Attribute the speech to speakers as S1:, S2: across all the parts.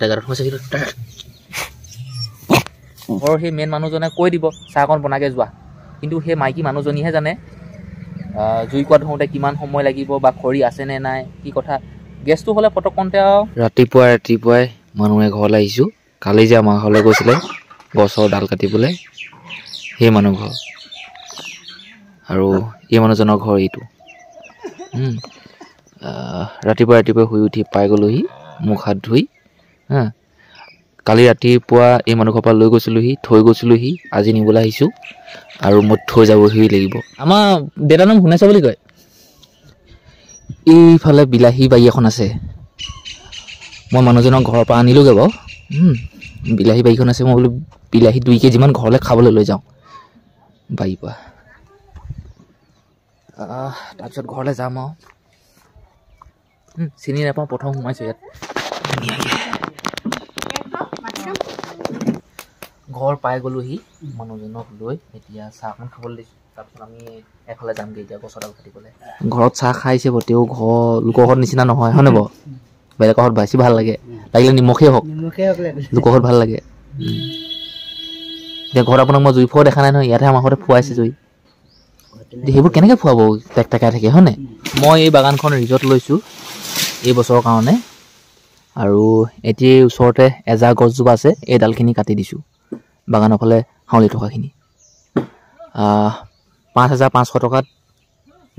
S1: জেগাত হৈছে ঘৰৰ সেই মেইন মানুহজনে কৈ দিব চাহকণ বনাকৈ যোৱা, কিন্তু সেই মাইকী মানুহজনীহে জানে জুইকুৰা ধৰোঁতে কিমান সময় লাগিব বা খৰি আছেনে নাই কি কথা। গেছটো হ'লে পটকতে আৰু ৰাতিপুৱাই মানুহে ঘৰলৈ আহিছোঁ। কালি যে আমাৰ ঘৰলৈ গৈছিলে গছৰ ডাল কাটিবলৈ, সেই মানুহ ঘৰ আৰু এই মানুহজনৰ ঘৰ এইটো। ৰাতিপুৱাই শুই উঠি পাই গ'লোহি মুখ হাত ধুই। কালি ৰাতিপুৱা এই মানুহ ঘৰৰ পৰা লৈ গৈছিলোঁহি, থৈ গৈছিলোঁহি, আজি নিবলৈ আহিছোঁ আৰু মই থৈ যাবহি লাগিব। আমাৰ দেউতাৰ নাম শুনাইছে বুলি কয়। এইফালে বিলাহী বাৰী এখন আছে, মই মানুহজনৰ ঘৰৰ পৰা আনিলোগৈ বাৰু। বিলাহী বাৰীখন আছে, মই বোলো বিলাহী 2 কেজিমান ঘৰলৈ খাবলৈ লৈ যাওঁ বাৰীৰ পৰা। তাৰপিছত ঘৰলৈ যাম আৰু চিনি নাপাওঁ, প্ৰথম সোমাইছোঁ ইয়াত। ঘৰ পাই গ'লোহি মানুহজনক লৈ, এতিয়া চাহখন খাবলৈ দিছোঁ। তাৰপিছত আমি এফালে যামগৈ এতিয়া গছৰডাল কাটিবলৈ। ঘৰত চাহ খাইছে বাৰু, তেওঁ লোকৰ ঘৰত নিচিনা নহয়, হয়নে বাৰু? বেলেগৰ ঘৰত বেছি ভাল লাগে, লাগিলে নিমখেই হওক, লোকৰ ঘৰত ভাল লাগে। এতিয়া ঘৰত আপোনাক মই জুই ফুৱাও দেখা নাই নহয়, ইয়াতহে আমাৰ ঘৰতে ফুৱাইছে জুই। সেইবোৰ কেনেকৈ ফুৱাব টেকটেকাই থাকে, হয় নাই? মই এই বাগানখন ৰিজৰ্ট লৈছোঁ এই বছৰৰ কাৰণে, আৰু এতিয়া ওচৰতে এজাৰ গছজোপা আছে, এইডালখিনি কাটি দিছোঁ বাগানৰ ফালে হাউলি থকাখিনি। 5,500 টকাত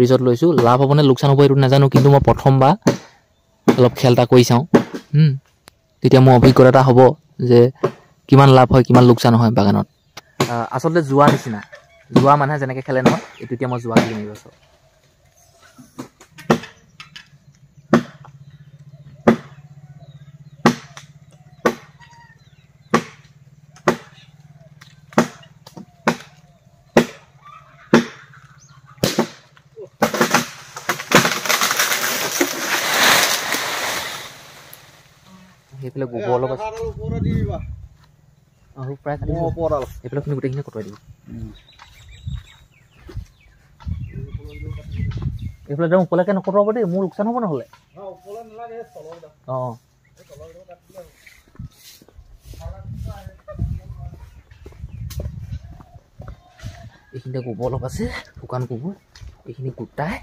S1: ৰিজৰ্ট লৈছোঁ। লাভ হ'বনে লোকচান হ'ব এইটো নাজানো, কিন্তু মই প্ৰথমবাৰ অলপ খেল এটা কৰি চাওঁ, তেতিয়া মোৰ অভিজ্ঞতা এটা হ'ব যে কিমান লাভ হয় কিমান লোকচান হয় বাগানত। আচলতে যোৱা নিচিনা, যোৱা মানুহে যেনেকৈ খেলে নহয়, এইটো এতিয়া মই যোৱা খেলি আছোঁ। সেইফালে গোবৰ অলপ আছে, প্ৰায় সেইফালে আপুনি গোটেইখিনি কটাই দিব। এইফালে যাওঁ ওপৰলৈকে নকটাব দেই, মোৰ লোকচান হ'ব নহ'লে। এইখিনিতে গোবৰ অলপ আছে, শুকান গোবৰ, এইখিনি গোটাই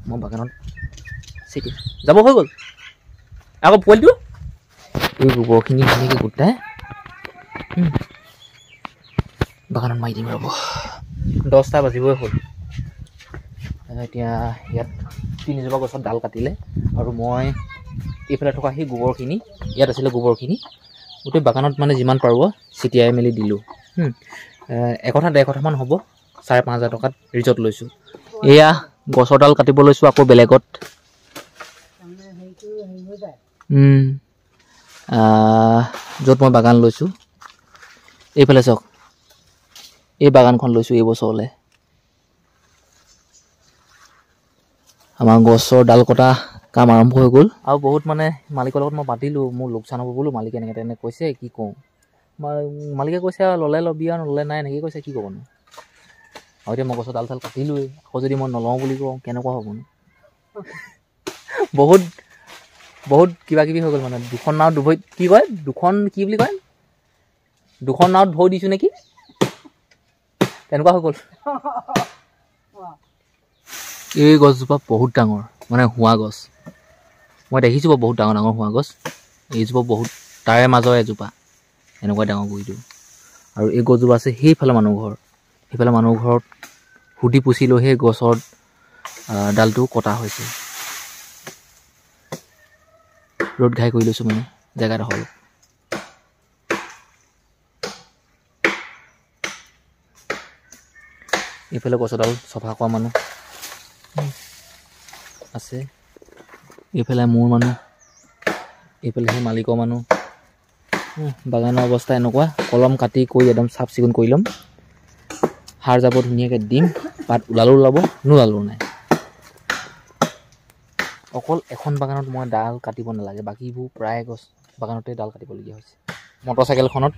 S1: মই বাগানত চিটি যাব হৈ গ'ল। আকৌ পোৱালিটো এই গোবৰখিনি ধুনীয়াকৈ গোটাই বাগানত মাৰি দিম ৰ'ব। 10টা বাজিবই হ'ল। এতিয়া ইয়াত 3জোপা গছত ডাল কাটিলে, আৰু মই এইফালে থকা সেই গোবৰখিনি, ইয়াত আছিলে গোবৰখিনি গোটেই বাগানত মানে যিমান পাৰোঁ ছিটিয়াই মেলি দিলোঁ। 1-1.5 কঠামান হ'ব। 5,500 টকাত ৰিজৰ্ট লৈছোঁ। এয়া গছৰ ডাল কাটিব লৈছোঁ আকৌ বেলেগত। য'ত মই বাগান লৈছোঁ, এইফালে চাওক, এই বাগানখন লৈছোঁ এই বছৰলৈ। আমাৰ গছৰ ডাল কটা কাম আৰম্ভ হৈ গ'ল, আৰু বহুত মানে মালিকৰ লগত মই পাতিলোঁ, মোৰ লোকচান হ'ব বোলো, মালিকে এনেকৈ তেনেকৈ কৈছে, কি কওঁ। মালিকে কৈছে আৰু ল'লে ল'বি আৰু নল'লে নাই, এনেকৈ কৈছে, কি ক'বনো। আৰু এতিয়া মই গছৰ ডাল চাল কাটিলোৱেই, আকৌ যদি মই নলওঁ বুলি কওঁ কেনেকুৱা হ'বনো। বহুত কিবা কিবি হৈ গ'ল মানে। দুখন নাৱত দুভৰিত কি কয়, দুখন কি বুলি কয়, দুখন নাৱত ভৰি দিছোঁ নেকি, তেনেকুৱা হৈ গ'ল। এই গছজোপা বহুত ডাঙৰ, মানে হোৱা গছ। মই দেখিছোঁ বাৰু বহুত ডাঙৰ ডাঙৰ হোৱা গছ। এইজোপা বহুত, তাৰে মাজৰ এজোপা এনেকুৱা ডাঙৰ গুৰিটো। আৰু এই গছজোপা আছে সেইফালে মানুহ ঘৰ, সেইফালে মানুহ ঘৰত সুধি পুচি লৈ সেই গছৰ ডালটো কটা হৈছে। ৰ'দ ঘাই কৰি লৈছোঁ মানে জেগাডোখৰ। এইফালে গছডাল চফা কৰা মানুহ আছে, এইফালে মোৰ মানুহ, এইফালে সেই মালিকৰ মানুহ। বাগানৰ অৱস্থা এনেকুৱা, কলম কাটি কৰি একদম চাফ চিকুণ কৰি ল'ম, সাৰ জাবৰ ধুনীয়াকৈ দিম, পাত ওলাব, নোলালেও নাই। অকল এখন বাগানত মই ডাল কাটিব নালাগে, বাকীবোৰ প্ৰায় গছ বাগানতে ডাল কাটিবলগীয়া হৈছে। মটৰচাইকেলখনত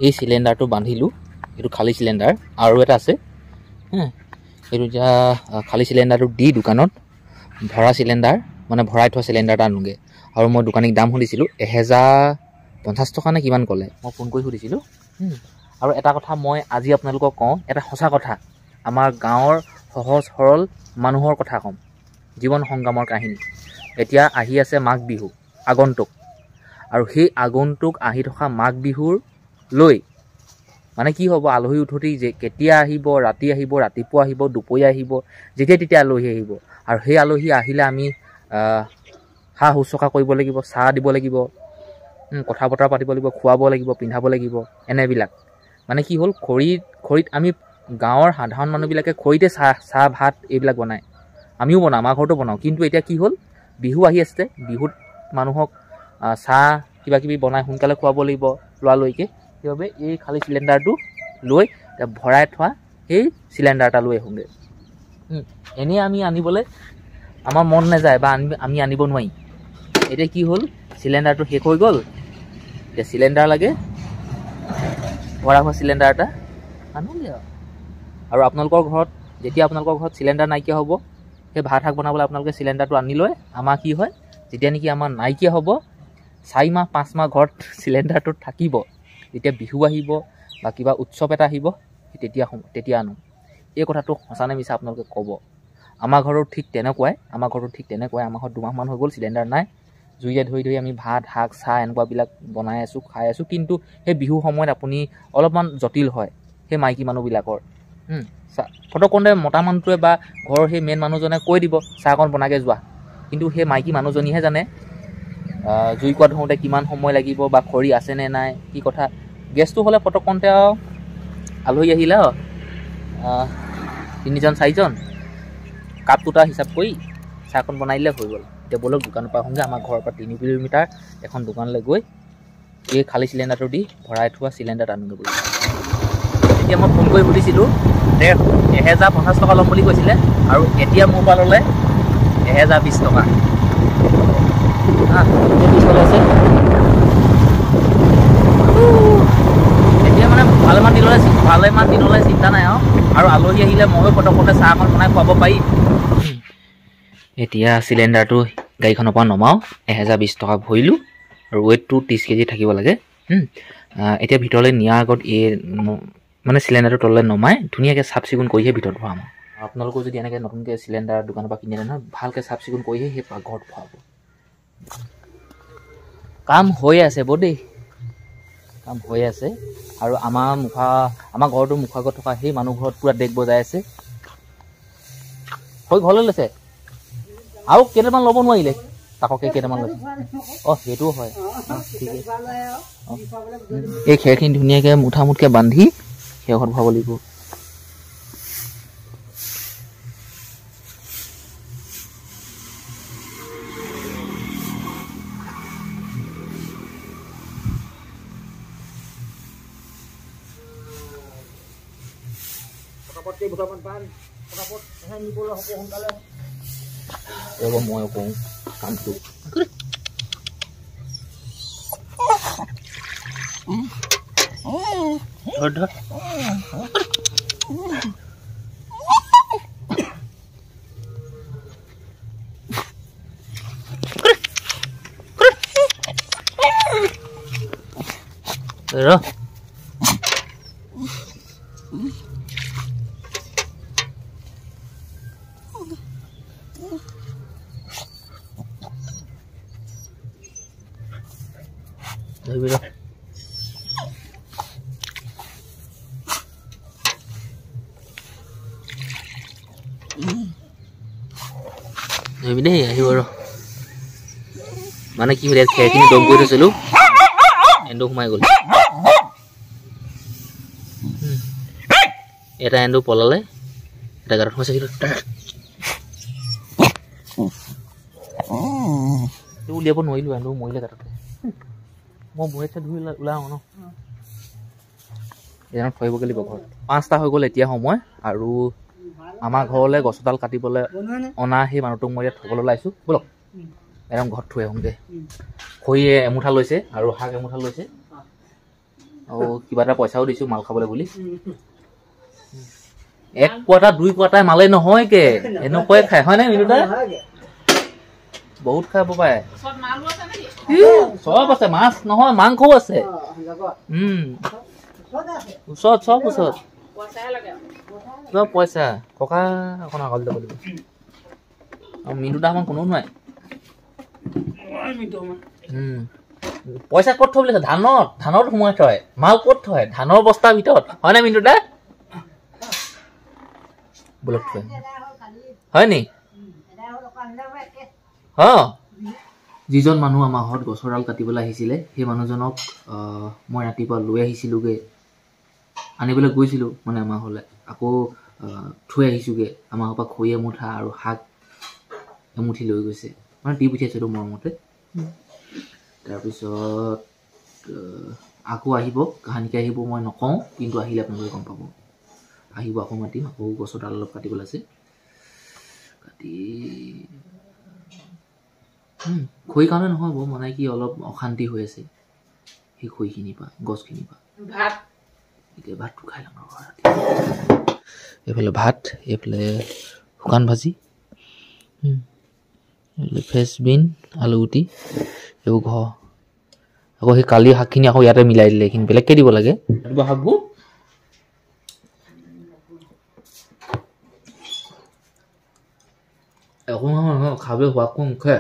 S1: এই চিলিণ্ডাৰটো বান্ধিলোঁ, এইটো খালী চিলিণ্ডাৰ, আৰু এটা আছে, এইটো এতিয়া খালী চিলিণ্ডাৰটো দি দোকানত ভৰা চিলিণ্ডাৰ, মানে ভৰাই থোৱা চিলিণ্ডাৰ এটা আনোগৈ। আৰু মই দোকানীক দাম সুধিছিলোঁ, 50 টকা নে কিমান ক'লে মই ফোন কৰি সুধিছিলোঁ। আৰু এটা কথা মই আজি আপোনালোকক কওঁ, এটা সঁচা কথা, আমাৰ গাঁৱৰ সহজ সৰল মানুহৰ কথা ক'ম, জীৱন সংগ্ৰামৰ কাহিনী। এতিয়া আহি আছে মাঘ বিহু আগন্তুক, আৰু সেই আগন্তুক আহি থকা মাঘ বিহুৰ লৈ মানে কি হ'ব, আলহী উঠতি যে কেতিয়া আহিব, ৰাতি আহিব, ৰাতিপুৱা আহিব, দুপৰীয়া আহিব, যেতিয়া তেতিয়া আলহী আহিব। আৰু সেই আলহী আহিলে আমি সা শুশ্ৰূষা কৰিব লাগিব, চাহ দিব লাগিব, কথা বতৰা পাতিব লাগিব, খুৱাব লাগিব, পিন্ধাব লাগিব, এনেবিলাক। মানে কি হ'ল, খৰিত আমি গাঁৱৰ সাধাৰণ মানুহবিলাকে খৰিতে চাহ ভাত এইবিলাক বনায়, আমিও বনাওঁ, আমাৰ ঘৰতো বনাওঁ। কিন্তু এতিয়া কি হ'ল, বিহু আহি আছে, বিহুত মানুহক চাহ কিবা কিবি বনাই সোনকালে খুৱাব লাগিব লৰালৰিকৈ। সেইবাবে এই খালী চিলিণ্ডাৰটো লৈ ভৰাই থোৱা সেই চিলিণ্ডাৰ এটা লৈ আহোঁগৈ। এনেই আমি আনিবলৈ আমাৰ মন নাযায় বা আমি আনিব নোৱাৰিম। এতিয়া কি হ'ল, চিলিণ্ডাৰটো শেষ হৈ গ'ল, এতিয়া চিলিণ্ডাৰ লাগে, ভৰা হোৱা চিলিণ্ডাৰ এটা আনোগৈ আৰু আপোনালোকৰ ঘৰত যেতিয়া আপোনালোকৰ ঘৰত চিলিণ্ডাৰ নাইকিয়া হ'ব, সেই ভাত শাক বনাবলৈ আপোনালোকে চিলিণ্ডাৰটো আনি লয়। আমাৰ কি হয়, যেতিয়া নেকি আমাৰ নাইকিয়া হ'ব, 4 মাহ 5 মাহ ঘৰত চিলিণ্ডাৰটো থাকিব, যেতিয়া বিহু আহিব বা কিবা উৎসৱ এটা আহিব, তেতিয়া আনো। এই কথাটো সঁচা নে মিছা আপোনালোকে ক'ব। আমাৰ ঘৰত ঠিক তেনেকুৱাই, আমাৰ ঘৰত 2 মাহমান হৈ গ'ল চিলিণ্ডাৰ নাই। জুইয়ে ধৰি আমি ভাত শাক চাহ এনেকুৱাবিলাক বনাই আছোঁ, খাই আছোঁ। কিন্তু সেই বিহু সময়ত আপুনি অলপমান জটিল হয় সেই মাইকী মানুহবিলাকৰ। ফটকতে মতা মানুহটোৱে বা ঘৰৰ সেই মেইন মানুহজনে কৈ দিব চাহকণ বনাকৈ যোৱা, কিন্তু সেই মাইকী মানুহজনীহে জানে জুইকুৰা ধৰোঁতে কিমান সময় লাগিব বা খৰি আছেনে নাই, কি কথা। গেছটো হ'লে ফটকতে আৰু আলহী আহিলে 3জন 4জন কাপ দুটা হিচাপ কৰি চাহকণ বনাই দিলে হৈ গ'ল। এতিয়া ব'লক দোকানৰ পৰা আহোঁগৈ। আমাৰ ঘৰৰ পৰা 3 কিলোমিটাৰ এখন দোকানলৈ গৈ এই খালী চিলিণ্ডাৰটো দি ভৰাই থোৱা চিলিণ্ডাৰটো আনোগৈ বুলি। এতিয়া মই ফোন কৰি সুধিছিলোঁ, 1050 টকা ল'ম বুলি কৈছিলে, আৰু এতিয়া মোৰ পৰা ল'লে 1020 টকা। এতিয়া মানে ভালেমান দিনলৈ চিন্তা নাই আৰু আলহী আহিলে ময়ো ফটকতে চাহ এখন বনাই খুৱাব পাৰি। এতিয়া চিলিণ্ডাৰটো গাড়ীখনৰ পৰা নমাওঁ, 1020 টকা ভৰিলোঁ, আৰু ৱেইটটো 30 কেজি থাকিব লাগে। এতিয়া ভিতৰলৈ নিয়াৰ আগত মানে চিলিণ্ডাৰটো তললৈ নমাই ধুনীয়াকৈ চাফ চিকুণ কৰিহে ভিতৰত ভৰাম। আপোনালোকেও যদি এনেকৈ নতুনকৈ চিলিণ্ডাৰ দোকানৰ পৰা কিনি আনে নহয়, ভালকৈ চাফ চিকুণ কৰিহে সেই পাকঘৰত ভৰাব। কাম হৈ আছে দেই, কাম হৈ আছে। আৰু আমাৰ ঘৰটোৰ মুখৰ আগত থকা সেই মানুহ ঘৰত পূৰা ডেক বজাই আছে। হৈ ঘৰলৈ লৈছে আৰু কেইটামান ল'ব নোৱাৰিলে, তাককে কেইটামান লৈছে। সেইটোও হয়, ঠিক আছে। এই খেৰখিনি ধুনীয়াকৈ মুঠামুঠকৈ বান্ধি সেই ঘৰত ভৰাব লাগিব। মই কওঁ কামটো ধৰ দেই আহিব আৰু মানে কি হ'ল, খেৰখিনি দম কৰি থৈছিলোঁ, এন্দু সোমাই গ'ল। এটা এন্দু পলালে, এটা গাঁতত সোমাইছে। উলিয়াব নোৱাৰিলোঁ, এন্দু মৰিলে গাঁততে। মই ভৰিত ধুই ওলাওঁ ন, এজনক থৰিবগৈ লাগিব ঘৰত। 5টা হৈ গ'ল এতিয়া সময়, আৰু আমাৰ ঘৰলৈ গছডাল কাটিবলৈ অনা সেই মানুহটোক মই ইয়াত থ'বলৈ ওলাইছোঁ। ব'লক একদম ঘৰত থৈ আহোঁগৈ। খৰি এমুঠা লৈছে আৰু শাক এমুঠা লৈছে, আৰু কিবা এটা পইচাও দিছোঁ মাল খাবলৈ বুলি। 1 কোৱাটা 2 কোৱাটাই মালেই নহয়গে, এনেকুৱাই খায় হয়নে মিনুদা? বহুত খাব পাৰে চব আছে মাছ নহয় মাংসও আছে ওচৰত চব ওচৰত চব পইচা ককা অকণ আগত যাব লাগিব আৰু মিনুটা আমাৰ কোনো নাই পইচা ক'ত থৈ বুলিছে ধানত সোমাই থয় মাল ক'ত থয় ধানৰ বস্তাৰ ভিতৰত হয় নাই মিনুটা বোলক থৈ হয় নি যিজন মানুহ আমাৰ ঘৰত গছৰ ডাল কাটিবলৈ আহিছিলে সেই মানুহজনক মই ৰাতিপুৱা লৈ আহিছিলোগৈ আনিবলৈ গৈছিলোঁ মানে আমাৰ ঘৰলৈ আকৌ থৈ আহিছোঁগৈ আমাৰ ঘৰৰ পৰা খৰি এমুঠা আৰু শাক এমুঠি লৈ গৈছে মানে দি পঠিয়াইছিলোঁ মৰমতে তাৰপিছত আকৌ আহিব কাহানিকৈ আহিব মই নকওঁ কিন্তু আহিলে আপোনালোকে গম পাব আহিব আকৌ মাতিম আকৌ গছৰ ডাল অলপ কাটিবলৈ আছে কাটি খৰি কাৰণে নহ'ব মানে কি অলপ অশান্তি হৈ আছে সেই খৰিখিনিৰ পৰা গছখিনিৰ পৰা এতিয়া ভাতটো খাই লওঁ এইফালে ভাত এইফালে শুকান ভাজি এইফালে ফ্ৰেঞ্চবিন আলুগুটি এইবোৰ ঘৰ আকৌ সেই কালি শাকখিনি আকৌ ইয়াতে মিলাই দিলে এইখিনি বেলেগকৈ দিব লাগে শাকবোৰ একো নহয় খাবলৈ হোৱা মুখে